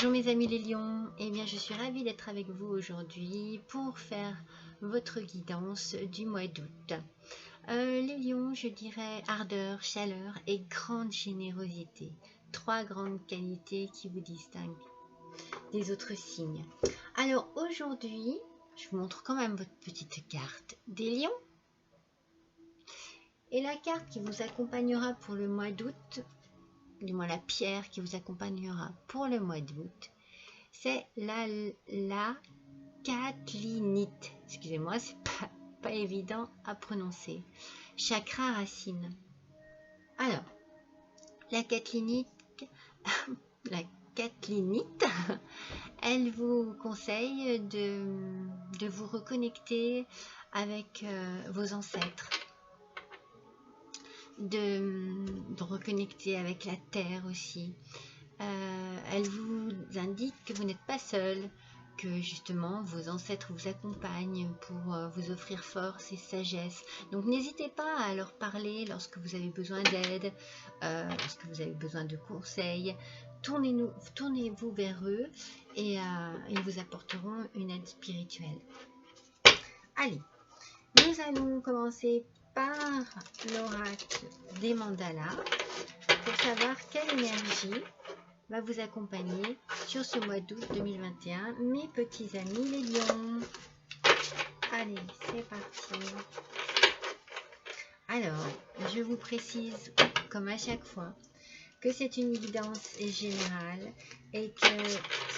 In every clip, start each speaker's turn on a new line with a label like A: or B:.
A: Bonjour mes amis les lions, eh bien je suis ravie d'être avec vous aujourd'hui pour faire votre guidance du mois d'août. Les lions, je dirais ardeur, chaleur et grande générosité. Trois grandes qualités qui vous distinguent des autres signes. Alors aujourd'hui, je vous montre quand même votre petite carte des lions. Et la carte qui vous accompagnera pour le mois d'août, du moins la pierre qui vous accompagnera pour le mois d'août, c'est la catlinite. Excusez-moi, c'est pas évident à prononcer. Chakra racine. Alors, la catlinite, elle vous conseille de vous reconnecter avec vos ancêtres, de reconnecter avec la terre aussi. Elle vous indique que vous n'êtes pas seul, que justement vos ancêtres vous accompagnent pour vous offrir force et sagesse. Donc n'hésitez pas à leur parler lorsque vous avez besoin d'aide, lorsque vous avez besoin de conseils. Tournez-vous vers eux et ils vous apporteront une aide spirituelle. Allez, nous allons commencer par l'oracle des mandalas pour savoir quelle énergie va vous accompagner sur ce mois d'août 2021, mes petits amis les lions. Allez, c'est parti. Alors, je vous précise, comme à chaque fois, que c'est une guidance générale et que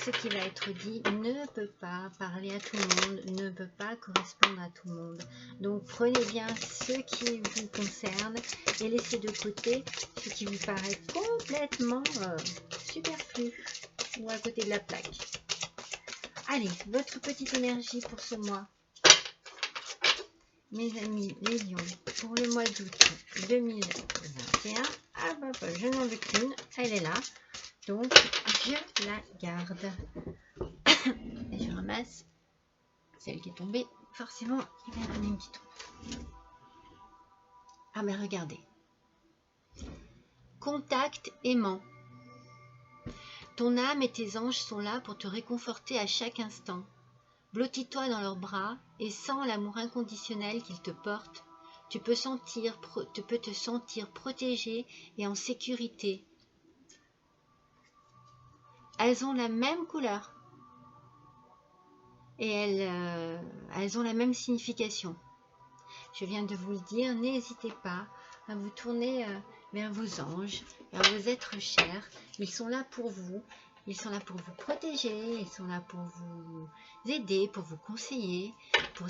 A: ce qui va être dit ne peut pas parler à tout le monde, ne peut pas correspondre à tout le monde. Donc prenez bien ce qui vous concerne et laissez de côté ce qui vous paraît complètement superflu ou à côté de la plaque. Allez, votre petite énergie pour ce mois. Mes amis les lions, pour le mois d'août 2021, je n'en veux qu'une, elle est là, donc je la garde. Et je ramasse celle qui est tombée, forcément il y en a une qui tombe. Ah mais regardez, contact aimant. Ton âme et tes anges sont là pour te réconforter à chaque instant. Blottis-toi dans leurs bras et sens l'amour inconditionnel qu'ils te portent. Tu peux te sentir protégé et en sécurité. Elles ont la même couleur et elles ont la même signification. Je viens de vous le dire, n'hésitez pas à vous tourner vers vos anges, vers vos êtres chers. Ils sont là pour vous. Ils sont là pour vous protéger, ils sont là pour vous aider, pour vous conseiller, pour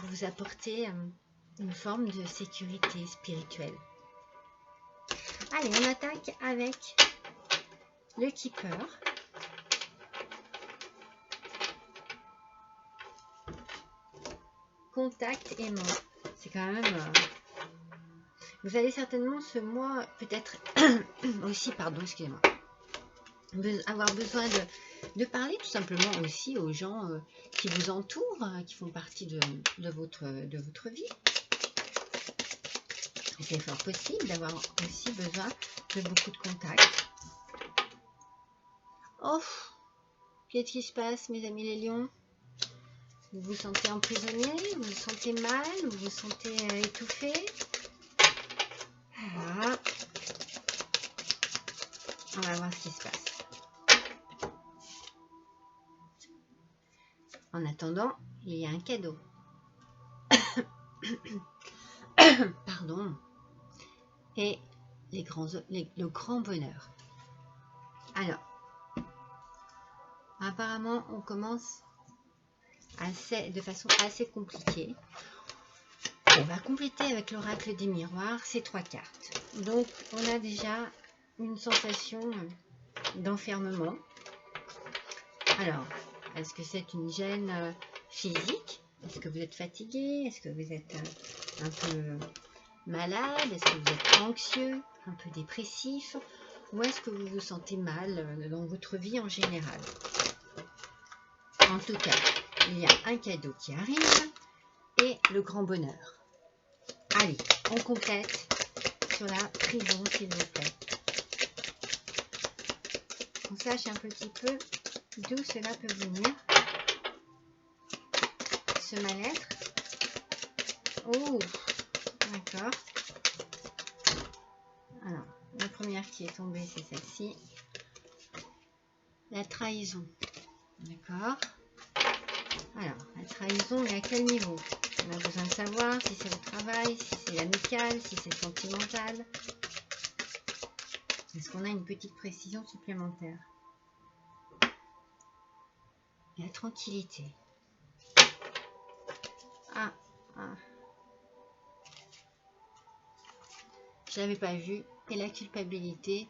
A: vous apporter une forme de sécurité spirituelle. Allez, on attaque avec le Keeper. Contact aimant. C'est quand même... Vous allez certainement ce mois, peut-être aussi, excusez-moi, avoir besoin de parler tout simplement aussi aux gens qui vous entourent, qui font partie de votre vie. C'est fort possible d'avoir aussi besoin de beaucoup de contacts. Oh, qu'est-ce qui se passe mes amis les lions? Vous vous sentez emprisonné, vous vous sentez mal, vous vous sentez étouffé. Voilà. On va voir ce qui se passe. En attendant, il y a un cadeau. Pardon. Et le grand bonheur. Alors, apparemment, on commence de façon assez compliquée. On va compléter avec l'oracle des miroirs ces trois cartes. Donc, on a déjà une sensation d'enfermement. Alors, est-ce que c'est une gêne physique? Est-ce que vous êtes fatigué? Est-ce que vous êtes un peu malade? Est-ce que vous êtes anxieux? Un peu dépressif? Ou est-ce que vous vous sentez mal dans votre vie en général? En tout cas, il y a un cadeau qui arrive et le grand bonheur. Allez, on complète sur la prison, s'il vous plaît. On sache un petit peu D'où cela peut venir, ce mal-être. Oh, d'accord. Alors, la première qui est tombée, c'est celle-ci. La trahison. D'accord. Alors, la trahison, mais à quel niveau? On a besoin de savoir si c'est le travail, si c'est l'amical, si c'est sentimental. Est-ce qu'on a une petite précision supplémentaire? La tranquillité. Ah. Je l'avais pas vu. Et la culpabilité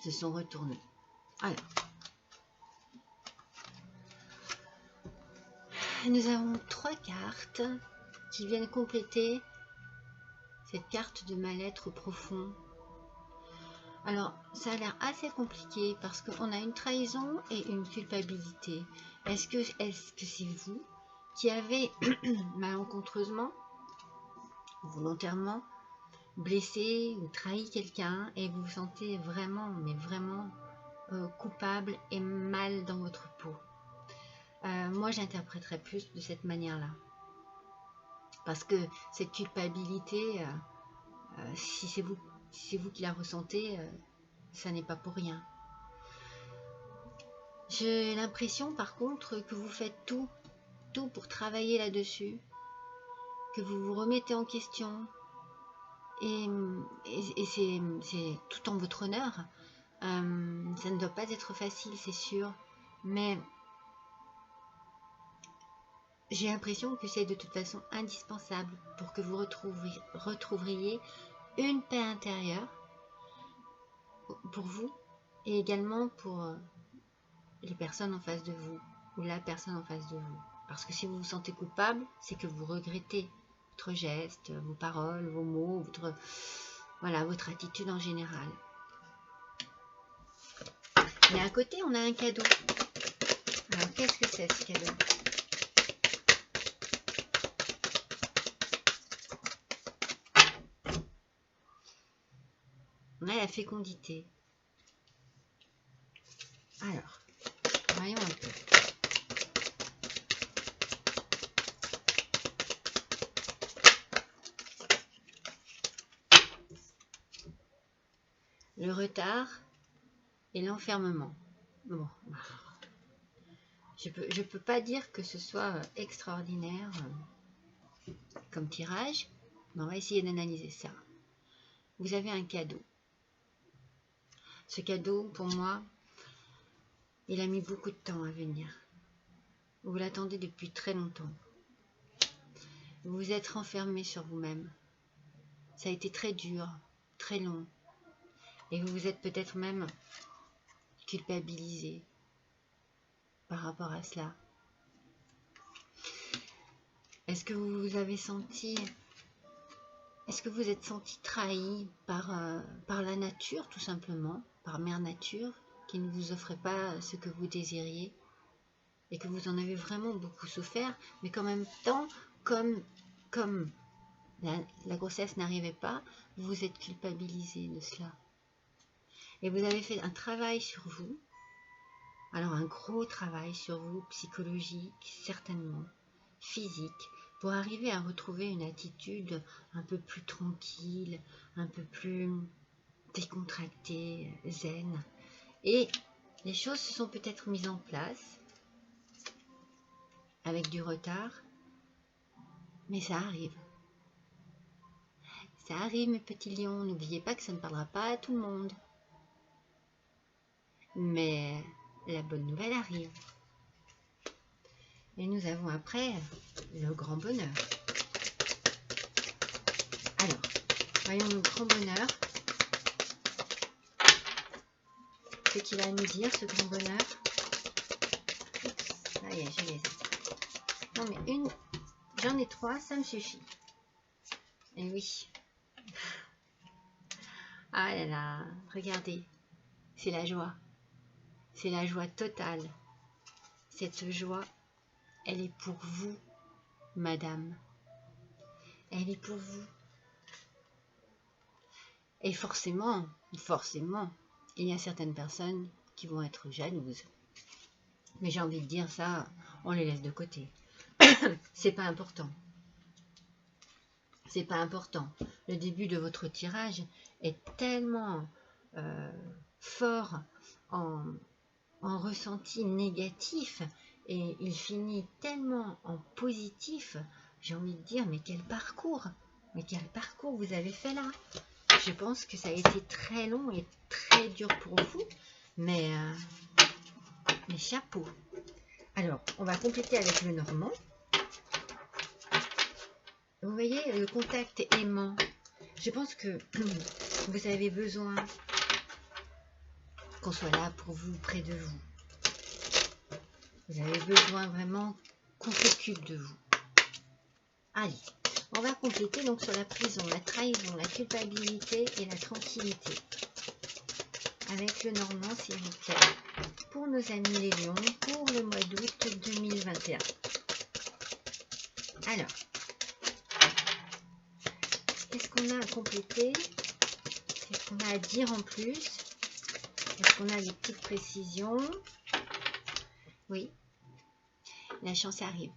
A: se sont retournés. Alors, nous avons 3 cartes qui viennent compléter cette carte de mal-être profond. Alors, ça a l'air assez compliqué parce qu'on a une trahison et une culpabilité. Est-ce que c'est vous qui avez malencontreusement, volontairement, blessé ou trahi quelqu'un et vous vous sentez vraiment, mais vraiment coupable et mal dans votre peau? Moi, j'interpréterais plus de cette manière-là. Parce que cette culpabilité, si c'est vous qui la ressentez, ça n'est pas pour rien. J'ai l'impression par contre que vous faites tout pour travailler là-dessus, que vous vous remettez en question, et c'est tout en votre honneur. Ça ne doit pas être facile, c'est sûr, mais j'ai l'impression que c'est de toute façon indispensable pour que vous retrouveriez une paix intérieure pour vous et également pour les personnes en face de vous ou la personne en face de vous. Parce que si vous vous sentez coupable, c'est que vous regrettez votre geste, vos paroles, vos mots, votre attitude en général. Mais à côté, on a un cadeau. Alors, qu'est-ce que c'est ce cadeau? On a la fécondité. Alors, voyons un peu. Le retard et l'enfermement. Bon, je peux pas dire que ce soit extraordinaire comme tirage, mais on va essayer d'analyser ça. Vous avez un cadeau. Ce cadeau, pour moi, il a mis beaucoup de temps à venir. Vous l'attendez depuis très longtemps. Vous vous êtes renfermé sur vous-même. Ça a été très dur, très long. Et vous vous êtes peut-être même culpabilisé par rapport à cela. Est-ce que vous vous avez senti... Est-ce que vous êtes senti trahi par la nature, tout simplement, par Mère Nature, qui ne vous offrait pas ce que vous désiriez, et que vous en avez vraiment beaucoup souffert, mais qu'en même temps, comme la grossesse n'arrivait pas, vous vous êtes culpabilisé de cela. Et vous avez fait un travail sur vous, alors un gros travail sur vous, psychologique, certainement, physique, pour arriver à retrouver une attitude un peu plus tranquille, un peu plus décontractée, zen. Et les choses se sont peut-être mises en place avec du retard, mais ça arrive. Ça arrive, mes petits lions, n'oubliez pas que ça ne parlera pas à tout le monde. Mais la bonne nouvelle arrive. Et nous avons après le grand bonheur. Alors, voyons le grand bonheur. Ce qu'il va nous dire, ce grand bonheur. Oups, ça y est, je les ai. Non mais j'en ai 3, ça me suffit. Et oui. Ah là là, regardez, c'est la joie. C'est la joie totale. Cette joie, elle est pour vous, madame. Elle est pour vous. Et forcément, il y a certaines personnes qui vont être jalouses. Mais j'ai envie de dire ça, on les laisse de côté. C'est pas important. C'est pas important. Le début de votre tirage est tellement fort en ressenti négatif et il finit tellement en positif. J'ai envie de dire, mais quel parcours! Mais quel parcours vous avez fait là! Je pense que ça a été très long et très dur pour vous, mais chapeau. Alors, on va compléter avec le normand. Vous voyez, le contact aimant. Je pense que vous avez besoin qu'on soit là pour vous, près de vous. Vous avez besoin vraiment qu'on s'occupe de vous. Allez, on va compléter donc sur la prison, la trahison, la culpabilité et la tranquillité. Avec le normand, s'il vous plaît. Pour nos amis les lions, pour le mois d'août 2021. Alors, qu'est-ce qu'on a à compléter? Qu'est-ce qu'on a à dire en plus? Est-ce qu'on a des petites précisions? Oui, la chance arrive.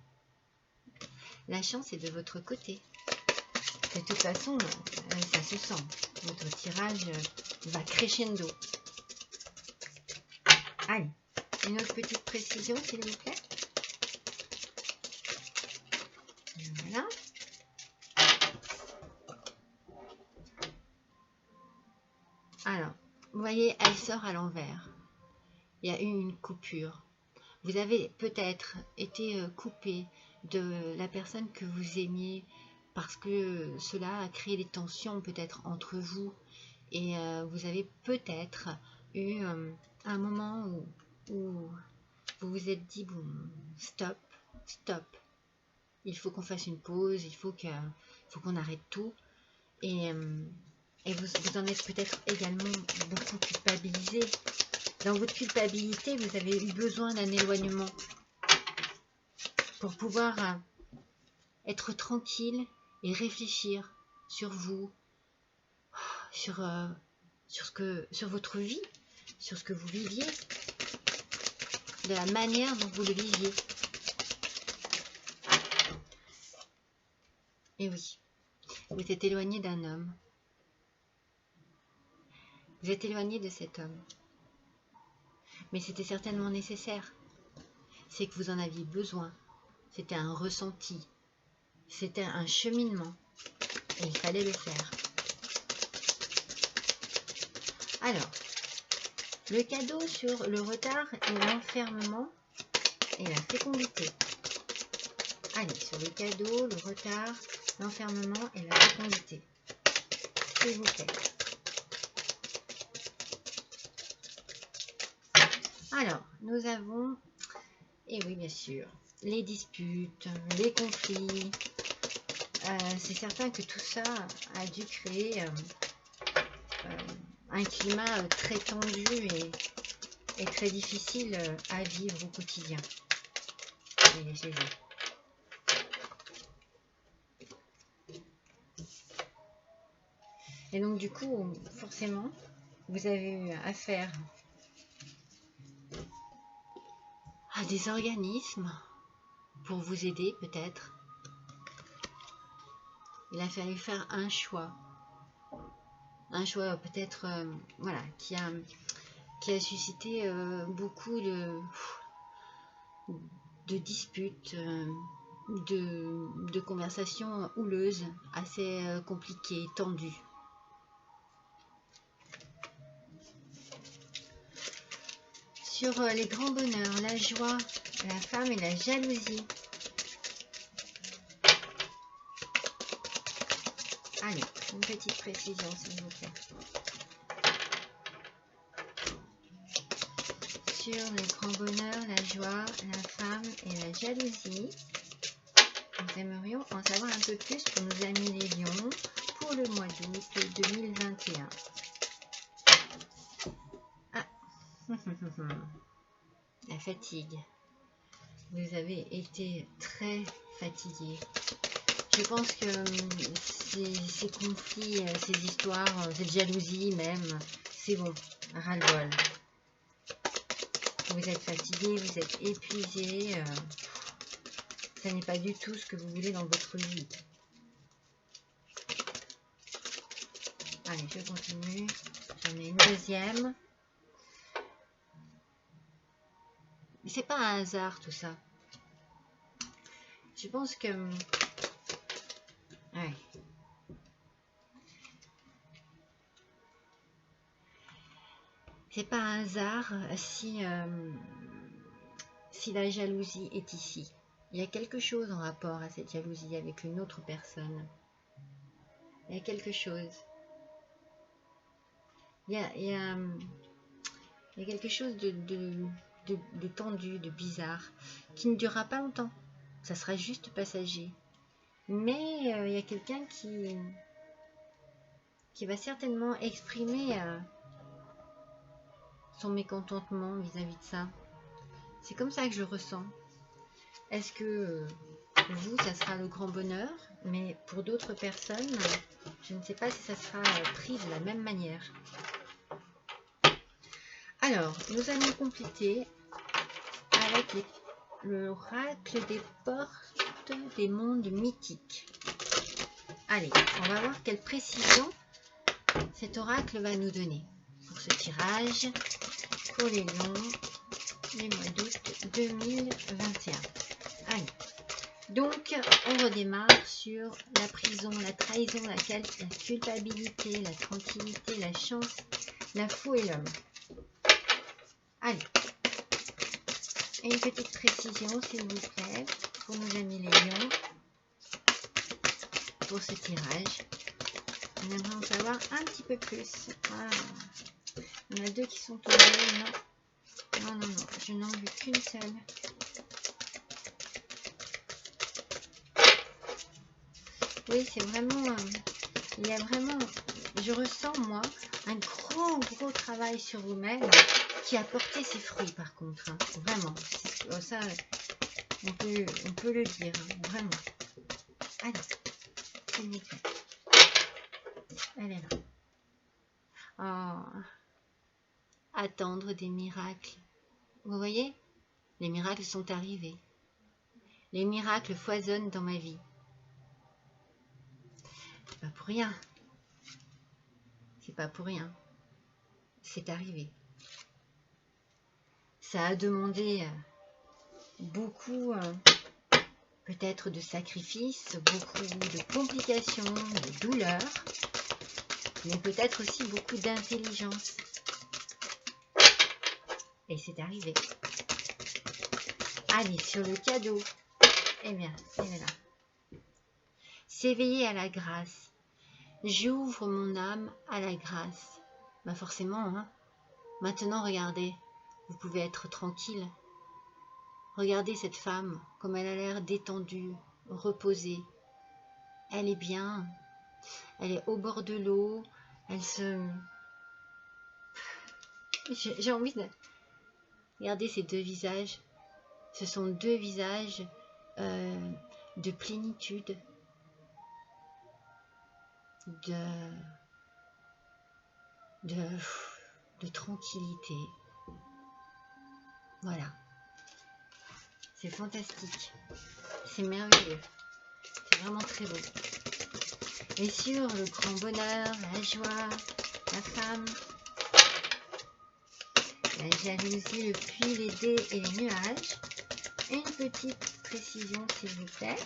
A: La chance est de votre côté. De toute façon, ça se sent. Votre tirage va crescendo. Allez, une autre petite précision, s'il vous plaît. Voilà. Alors, vous voyez, elle sort à l'envers. Il y a eu une coupure. Vous avez peut-être été coupé de la personne que vous aimiez parce que cela a créé des tensions peut-être entre vous. Et vous avez peut-être eu un moment où vous vous êtes dit, bon, stop, stop. Il faut qu'on fasse une pause, il faut qu'on arrête tout. Et vous en êtes peut-être également beaucoup culpabilisé. Dans votre culpabilité, vous avez eu besoin d'un éloignement pour pouvoir être tranquille et réfléchir sur vous, sur votre vie, sur ce que vous viviez, de la manière dont vous le viviez. Et oui, vous êtes éloigné d'un homme. Vous êtes éloigné de cet homme. Mais c'était certainement nécessaire. C'est que vous en aviez besoin. C'était un ressenti. C'était un cheminement. Et il fallait le faire. Alors, le cadeau sur le retard et l'enfermement et la fécondité. Allez, sur le cadeau, le retard, l'enfermement et la fécondité. S'il vous plaît. Alors, nous avons, et oui bien sûr, les disputes, les conflits. C'est certain que tout ça a dû créer un climat très tendu et très difficile à vivre au quotidien. Je les ai. Et donc du coup, forcément, vous avez eu affaire à des organismes pour vous aider peut-être. Il a fallu faire un choix peut-être voilà, qui a suscité beaucoup de disputes, de conversations houleuses, assez compliquées, tendues. Sur les grands bonheurs, la joie, la femme et la jalousie. Allez, une petite précision s'il vous plaît. Sur les grands bonheurs, la joie, la femme et la jalousie. Nous aimerions en savoir un peu plus pour nos amis les lions pour le mois d'août 2021. Ah, la fatigue. Vous avez été très fatigué. Je pense que ces conflits, ces histoires, cette jalousie même, c'est bon. ras-le-bol. Vous êtes fatigué, vous êtes épuisé. Ça n'est pas du tout ce que vous voulez dans votre vie. Allez, je continue. J'en ai une deuxième. Mais c'est pas un hasard tout ça. Je pense que... Ouais. C'est pas un hasard si la jalousie est ici. Il y a quelque chose en rapport à cette jalousie avec une autre personne. Il y a quelque chose. Il y a quelque chose de tendu, de bizarre, qui ne durera pas longtemps. Ça sera juste passager. Mais il y a quelqu'un qui va certainement exprimer son mécontentement vis-à-vis de ça. C'est comme ça que je ressens. Est-ce que vous, ça sera le grand bonheur, mais pour d'autres personnes, je ne sais pas si ça sera pris de la même manière. Alors, nous allons compléter avec l'oracle des portes des mondes mythiques. Allez, on va voir quelle précision cet oracle va nous donner pour ce tirage pour les lions du mois d'août 2021. Allez, donc on redémarre sur la prison, la trahison, la culpabilité, la tranquillité, la chance, la fou et l'homme. Allez, et une petite précision s'il vous plaît pour nos amis les lions pour ce tirage. On aimerait en savoir un petit peu plus. Ah, il y en a deux qui sont tombés. Non, je n'en veux qu'une seule. Oui, c'est vraiment... il y a vraiment... Je ressens, moi, un gros travail sur vous-même qui a porté ses fruits, par contre. Hein, vraiment. Ça, on peut le dire. Hein, vraiment. Allez, s'il vous plaît. Elle est là. Oh. Attendre des miracles. Vous voyez? Les miracles sont arrivés. Les miracles foisonnent dans ma vie. C'est pas pour rien. C'est pas pour rien. C'est arrivé. Ça a demandé beaucoup, peut-être de sacrifices, beaucoup de complications, de douleurs, mais peut-être aussi beaucoup d'intelligence. Et c'est arrivé. Allez, sur le cadeau. Eh bien, elle est là. S'éveiller à la grâce. J'ouvre mon âme à la grâce. Ben forcément, hein. Maintenant, regardez. Vous pouvez être tranquille. Regardez cette femme, comme elle a l'air détendue, reposée. Elle est bien. Elle est au bord de l'eau. Elle se... J'ai envie de... Regardez ces deux visages. Ce sont deux visages de plénitude, de tranquillité. Voilà. C'est fantastique. C'est merveilleux. C'est vraiment très beau. Et sur le grand bonheur, la joie, la femme, la jalousie, le puits, les dés et les nuages. Une petite précision s'il vous plaît.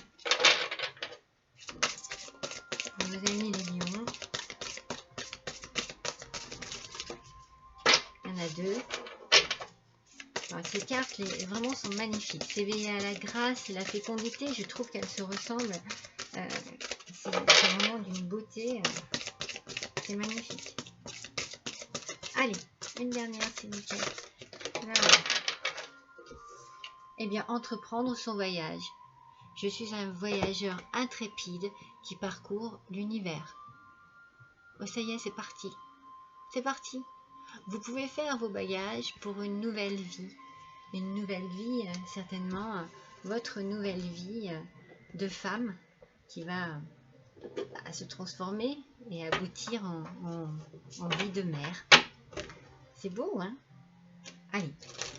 A: Pour nos amis les lions. Il y en a deux. Alors, ces cartes vraiment sont magnifiques. S'éveiller à la grâce et la fécondité, je trouve qu'elles se ressemblent. C'est vraiment d'une beauté. C'est magnifique. Allez, une dernière s'il vous plaît. Voilà. Eh bien, entreprendre son voyage. Je suis un voyageur intrépide qui parcourt l'univers. Oh, ça y est, c'est parti. C'est parti. Vous pouvez faire vos bagages pour une nouvelle vie. Une nouvelle vie, certainement, votre nouvelle vie de femme qui va se transformer et aboutir en vie de mère. C'est beau, hein? Allez,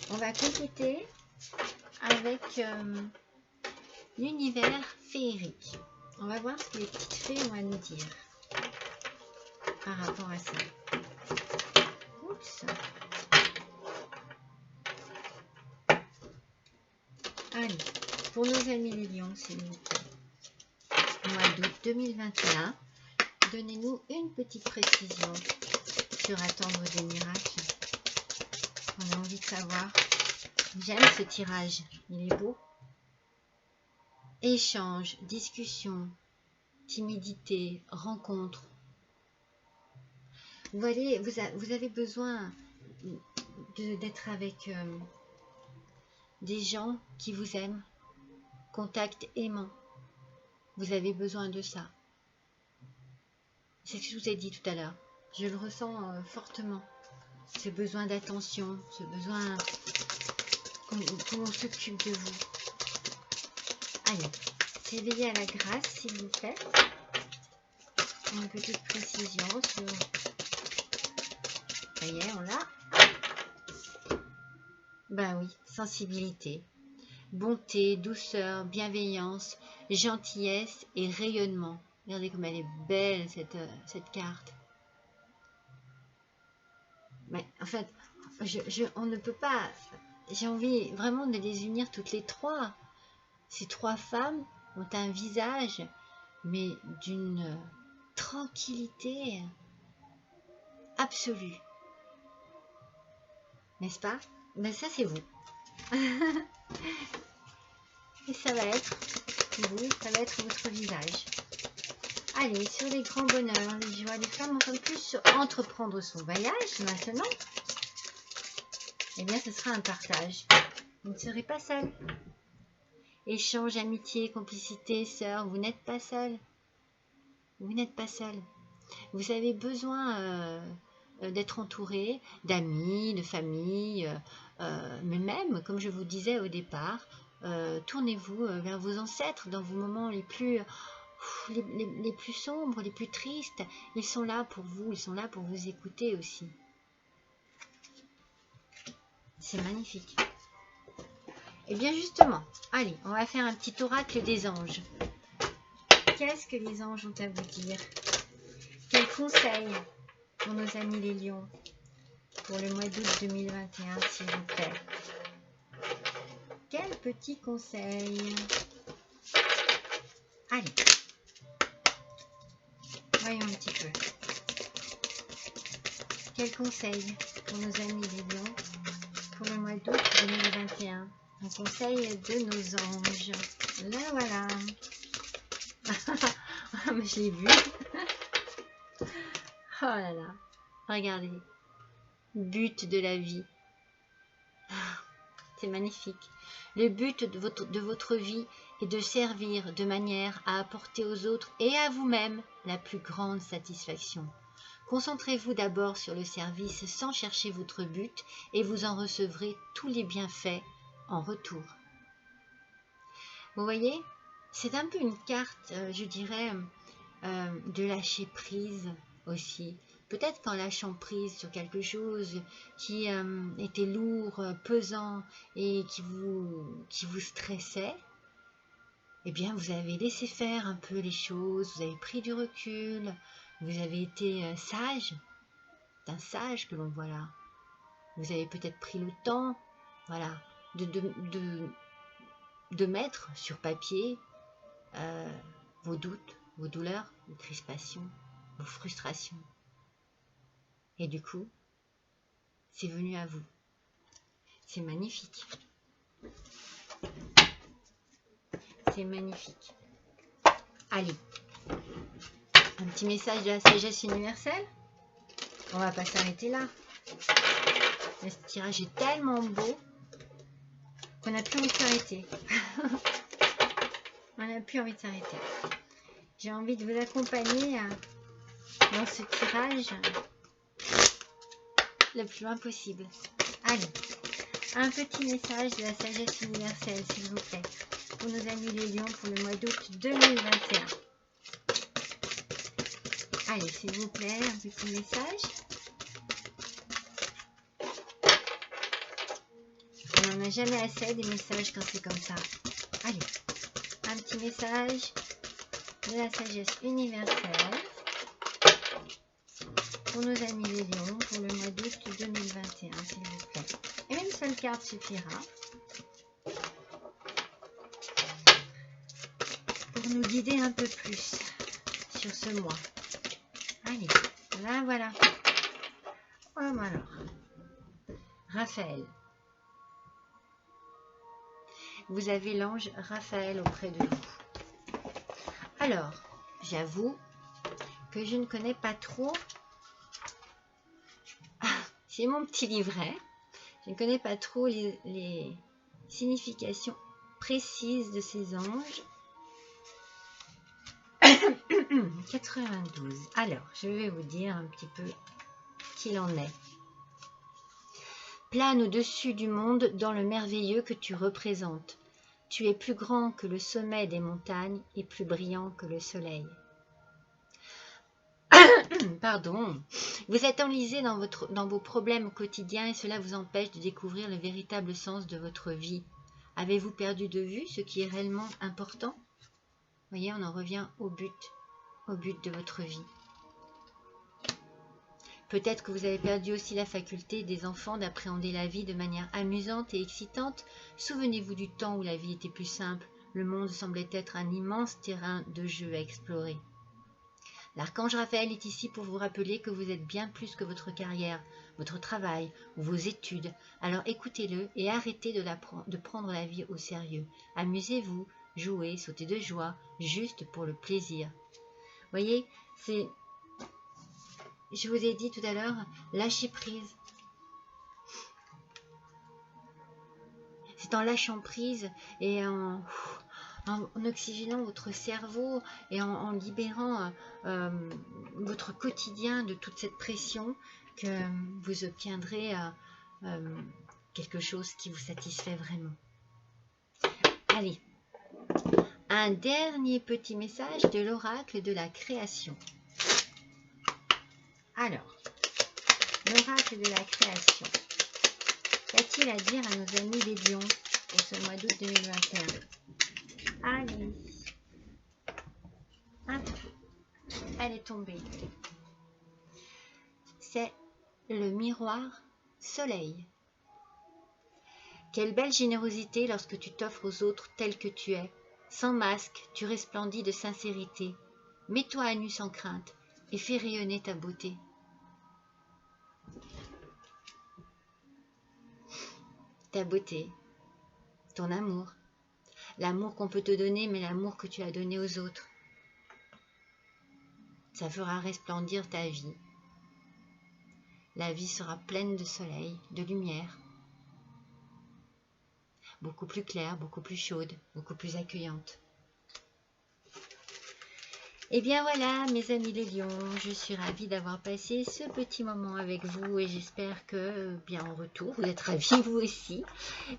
A: on va compléter avec l'univers féerique. On va voir ce que les petites fées ont à nous dire par rapport à ça. Oups. Allez, pour nos amis les lions, s'il vous plaît. Mois d'août 2021, donnez-nous une petite précision sur attendre des miracles. On a envie de savoir. J'aime ce tirage, il est beau. Échange, discussion, timidité, rencontre. Vous voyez, vous avez besoin d'être avec des gens qui vous aiment. Contact aimant. Vous avez besoin de ça. C'est ce que je vous ai dit tout à l'heure. Je le ressens fortement. Ce besoin d'attention, ce besoin qu'on s'occupe de vous. Allez, s'éveiller à la grâce, s'il vous plaît. Une petite précision sur... Ça y est, on l'a. Ben oui, sensibilité, bonté, douceur, bienveillance, gentillesse et rayonnement. Regardez comme elle est belle, cette carte. Mais en fait, on ne peut pas... J'ai envie vraiment de les unir toutes les trois. Ces trois femmes ont un visage, mais d'une tranquillité absolue. N'est-ce pas? Mais ça, c'est vous. Et ça va être vous, ça va être votre visage. Allez, sur les grands bonheurs, les joies, les femmes ont comme plus entreprendre son voyage maintenant. Eh bien, ce sera un partage. Vous ne serez pas seul. Échange, amitié, complicité, sœur, vous n'êtes pas seul. Vous n'êtes pas seul. Vous avez besoin d'être entouré d'amis, de famille, mais même, comme je vous disais au départ, tournez-vous vers vos ancêtres dans vos moments les plus sombres, les plus tristes. Ils sont là pour vous, ils sont là pour vous écouter aussi. C'est magnifique. Et bien justement, allez, on va faire un petit oracle des anges. Qu'est-ce que les anges ont à vous dire? Quels conseils pour nos amis les lions pour le mois d'août 2021, s'il vous plaît? Quels petits conseils? Allez, voyons un petit peu. Quels conseils pour nos amis les lions pour le mois d'août 2021? Un conseil de nos anges. Là, voilà. Mais je l'ai vu. Oh là là. Regardez. But de la vie. C'est magnifique. Le but de votre vie est de servir de manière à apporter aux autres et à vous-même la plus grande satisfaction. Concentrez-vous d'abord sur le service sans chercher votre but et vous en recevrez tous les bienfaits en retour. Vous voyez, c'est un peu une carte, je dirais, de lâcher prise aussi. Peut-être qu'en lâchant prise sur quelque chose qui était lourd, pesant et qui vous stressait, eh bien vous avez laissé faire un peu les choses, vous avez pris du recul, vous avez été sage, c'est un sage que l'on voit là. Vous avez peut-être pris le temps, voilà, de mettre sur papier vos doutes, vos douleurs, vos crispations, vos frustrations. Et du coup, c'est venu à vous. C'est magnifique. C'est magnifique. Allez, un petit message de la sagesse universelle. On va pas s'arrêter là. Ce tirage est tellement beau qu'on n'a plus envie de s'arrêter. On n'a plus envie de s'arrêter. J'ai envie de vous accompagner dans ce tirage le plus loin possible. Allez, un petit message de la sagesse universelle, s'il vous plaît, pour nos amis les lions pour le mois d'août 2021. Allez, s'il vous plaît, un petit message. a jamais assez des messages quand c'est comme ça. Allez, un petit message de la sagesse universelle pour nos amis les lions pour le mois d'août 2021, s'il vous plaît. Et une seule carte suffira pour nous guider un peu plus sur ce mois. Allez, là voilà. Oh, alors, Raphaël. Vous avez l'ange Raphaël auprès de vous. Alors, j'avoue que je ne connais pas trop. C'est mon petit livret. Je ne connais pas trop les significations précises de ces anges. 92. Alors, je vais vous dire un petit peu qu'il en est. Plane au-dessus du monde dans le merveilleux que tu représentes. Tu es plus grand que le sommet des montagnes et plus brillant que le soleil. Pardon. Vous êtes enlisé dans vos problèmes quotidiens et cela vous empêche de découvrir le véritable sens de votre vie. Avez-vous perdu de vue ce qui est réellement important? Vous voyez, on en revient au but de votre vie. Peut-être que vous avez perdu aussi la faculté des enfants d'appréhender la vie de manière amusante et excitante. Souvenez-vous du temps où la vie était plus simple. Le monde semblait être un immense terrain de jeu à explorer. L'archange Raphaël est ici pour vous rappeler que vous êtes bien plus que votre carrière, votre travail ou vos études. Alors écoutez-le et arrêtez de prendre la vie au sérieux. Amusez-vous, jouez, sautez de joie, juste pour le plaisir. Vous voyez, c'est... Je vous ai dit tout à l'heure, lâcher prise. C'est en lâchant prise et en oxygénant votre cerveau et en libérant votre quotidien de toute cette pression que vous obtiendrez quelque chose qui vous satisfait vraiment. Allez, un dernier petit message de l'oracle de la création. Alors, l'oracle de la création. Qu'a-t-il à dire à nos amis les lions pour ce mois d'août 2021? Allez. Elle est tombée. C'est le miroir soleil. Quelle belle générosité lorsque tu t'offres aux autres tel que tu es. Sans masque, tu resplendis de sincérité. Mets-toi à nu sans crainte et fais rayonner ta beauté. Ta beauté, ton amour, l'amour qu'on peut te donner, mais l'amour que tu as donné aux autres. Ça fera resplendir ta vie. La vie sera pleine de soleil, de lumière, beaucoup plus claire, beaucoup plus chaude, beaucoup plus accueillante. Et bien voilà, mes amis les lions, je suis ravie d'avoir passé ce petit moment avec vous et j'espère que, bien en retour, vous êtes ravis vous aussi.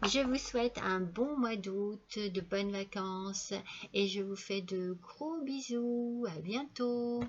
A: Je vous souhaite un bon mois d'août, de bonnes vacances et je vous fais de gros bisous. À bientôt.